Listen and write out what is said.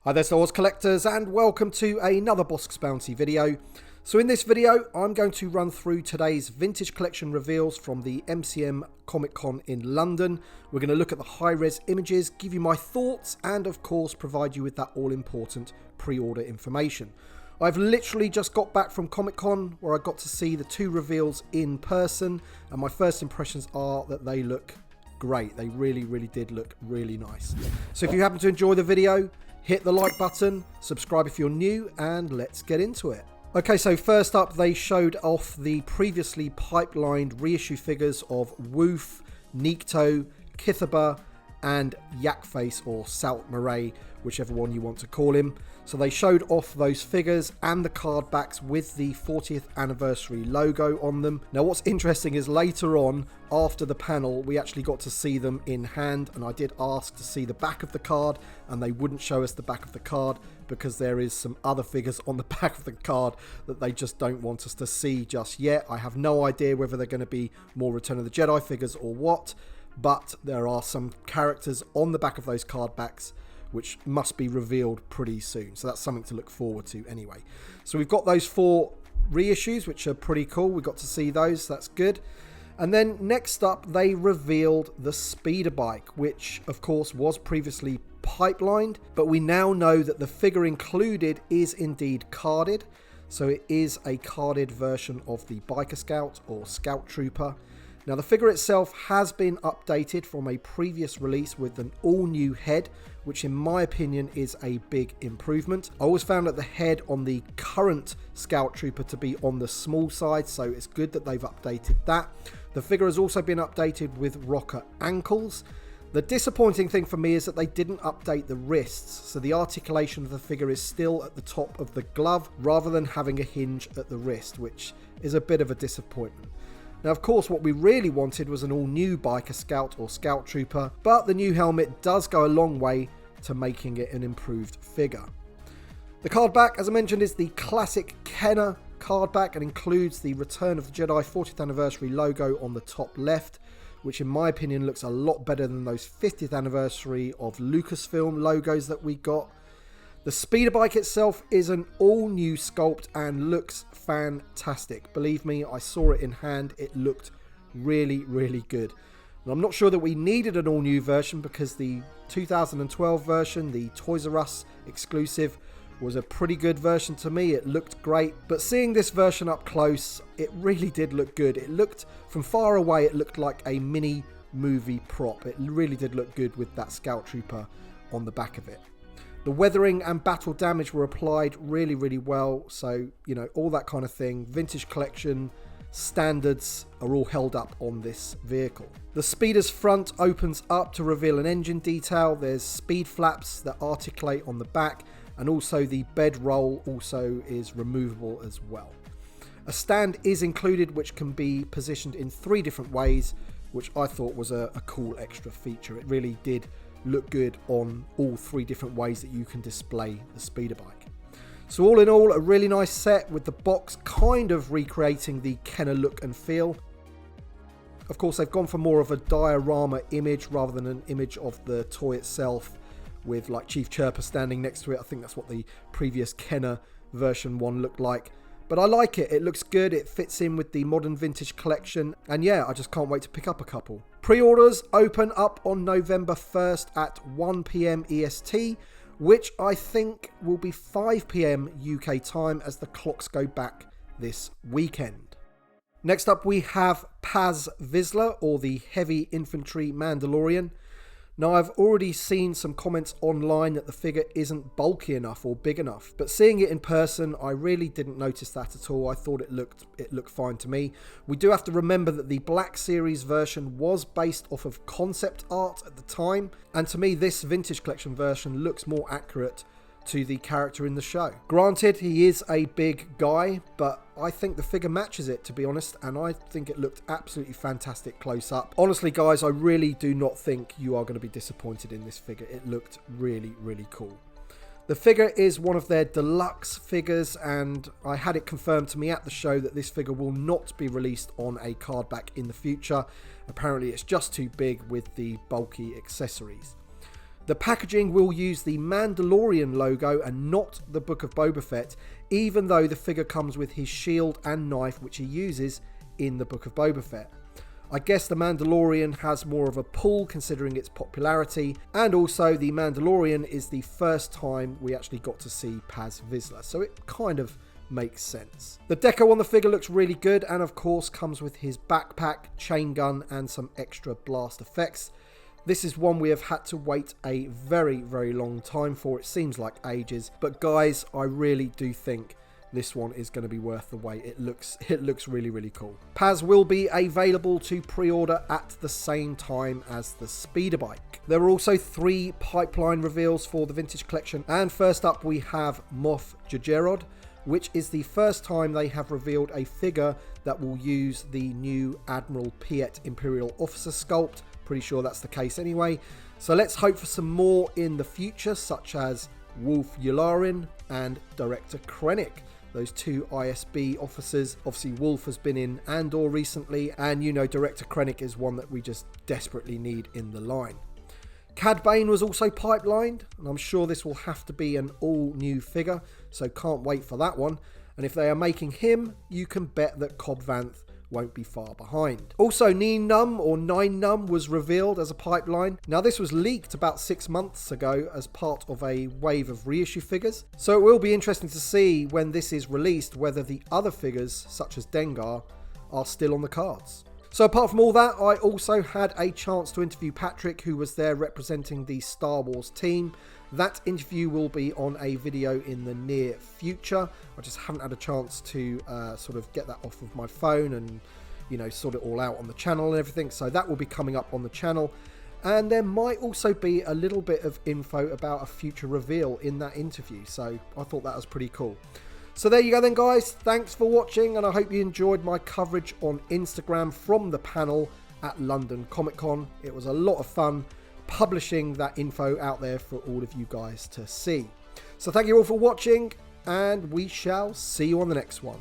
Hi there Star Wars collectors, and welcome to another Bossk Bounty video. So in this video I'm going to run through today's vintage collection reveals from the MCM Comic Con in London. We're going to look at the high-res images, give you my thoughts, and of course provide you with that all-important pre-order information. I've literally just got back from Comic Con where I got to see the two reveals in person, and my first impressions are that they look great. They really did look really nice. So if you happen to enjoy the video, hit the like button, subscribe if you're new, and let's get into it. Okay, so first up, they showed off the previously pipelined reissue figures of Woof, Nikto, Kithaba, and Yakface, or Salt Murray, whichever one you want to call him. So they showed off those figures and the card backs with the 40th anniversary logo on them. Now what's interesting is later on, after the panel, we actually got to see them in hand, and I did ask to see the back of the card, and they wouldn't show us the back of the card because there is some other figures on the back of the card that they just don't want us to see just yet. I have no idea whether they're going to be more Return of the Jedi figures or what, but there are some characters on the back of those card backs which must be revealed pretty soon. So that's something to look forward to anyway. So we've got those 4 reissues, which are pretty cool. We got to see those. So that's good. And then next up, they revealed the speeder bike, which of course was previously pipelined, but we now know that the figure included is indeed carded. So it is a carded version of the Biker Scout or Scout Trooper. Now the figure itself has been updated from a previous release with an all-new head, which in my opinion is a big improvement. I always found that the head on the current Scout Trooper to be on the small side, so it's good that they've updated that. The figure has also been updated with rocker ankles. The disappointing thing for me is that they didn't update the wrists, so the articulation of the figure is still at the top of the glove rather than having a hinge at the wrist, which is a bit of a disappointment. Now, of course, what we really wanted was an all-new Biker Scout or Scout Trooper, but the new helmet does go a long way to making it an improved figure. The card back, as I mentioned, is the classic Kenner card back and includes the Return of the Jedi 40th anniversary logo on the top left, which in my opinion looks a lot better than those 50th anniversary of Lucasfilm logos that we got. The speeder bike itself is an all-new sculpt and looks fantastic. Believe me, I saw it in hand. It looked really good. And I'm not sure that we needed an all-new version because the 2012 version, the Toys R Us exclusive, was a pretty good version to me. It looked great, but seeing this version up close, it really did look good. It looked, from far away, it looked like a mini movie prop. It really did look good with that Scout Trooper on the back of it. The weathering and battle damage were applied really well, so, you know, all that kind of thing. Vintage collection standards are all held up on this vehicle. The speeder's front opens up to reveal an engine detail. There's speed flaps that articulate on the back, and also the bedroll also is removable as well. A stand is included which can be positioned in 3 different ways, which I thought was a cool extra feature. It really did look good on all 3 different ways that you can display the speeder bike. So all in all, a really nice set with the box kind of recreating the Kenner look and feel. Of course, they've gone for more of a diorama image rather than an image of the toy itself with like Chief Chirper standing next to it. I think that's what the previous Kenner version 1 looked like. But I like it. It looks good. It fits in with the modern vintage collection. And yeah, I just can't wait to pick up a couple. Pre-orders open up on November 1st at 1 PM EST, which I think will be 5 PM UK time as the clocks go back this weekend. Next up we have Paz Vizsla, or the Heavy Infantry Mandalorian. Now, I've already seen some comments online that the figure isn't bulky enough or big enough, but seeing it in person, I really didn't notice that at all. I thought it looked fine to me. We do have to remember that the Black Series version was based off of concept art at the time, and to me, this vintage collection version looks more accurate to the character in the show. Granted, he is a big guy, but I think the figure matches it, to be honest, and I think it looked absolutely fantastic close up. Honestly, guys, I really do not think you are going to be disappointed in this figure. It looked really cool. The figure is one of their deluxe figures, and I had it confirmed to me at the show that this figure will not be released on a card back in the future. Apparently, it's just too big with the bulky accessories. The packaging will use the Mandalorian logo and not the Book of Boba Fett, even though the figure comes with his shield and knife which he uses in the Book of Boba Fett. I guess the Mandalorian has more of a pull considering its popularity, and also the Mandalorian is the first time we actually got to see Paz Vizsla, so it kind of makes sense. The deco on the figure looks really good, and of course comes with his backpack, chain gun and some extra blast effects. This is one we have had to wait a very, very long time for. It seems like ages, but guys, I really do think this one is going to be worth the wait. It looks really, really cool. Paz will be available to pre-order at the same time as the speeder bike. There are also 3 pipeline reveals for the vintage collection, and first up we have Moff Gigerod, which is the first time they have revealed a figure that will use the new Admiral Piet Imperial Officer sculpt. Pretty sure that's the case anyway. So let's hope for some more in the future, such as Wolf Yularen and Director Krennic. Those 2 ISB officers. Obviously Wolf has been in Andor recently, and you know Director Krennic is one that we just desperately need in the line. Cad Bane was also pipelined, and I'm sure this will have to be an all new figure, so can't wait for that one. And if they are making him, you can bet that Cobb Vanth won't be far behind. Also, Nien Nunb or Nien Nunb was revealed as a pipeline. Now this was leaked about 6 months ago as part of a wave of reissue figures, so it will be interesting to see when this is released whether the other figures such as Dengar are still on the cards. So apart from all that, I also had a chance to interview Patrick, who was there representing the Star Wars team. That interview will be on a video in the near future. I just haven't had a chance to sort of get that off of my phone and, you know, sort it all out on the channel and everything. So that will be coming up on the channel. And there might also be a little bit of info about a future reveal in that interview. So I thought that was pretty cool. So there you go then, guys. Thanks for watching, and I hope you enjoyed my coverage on Instagram from the panel at London Comic Con. It was a lot of fun publishing that info out there for all of you guys to see. So thank you all for watching, and we shall see you on the next one.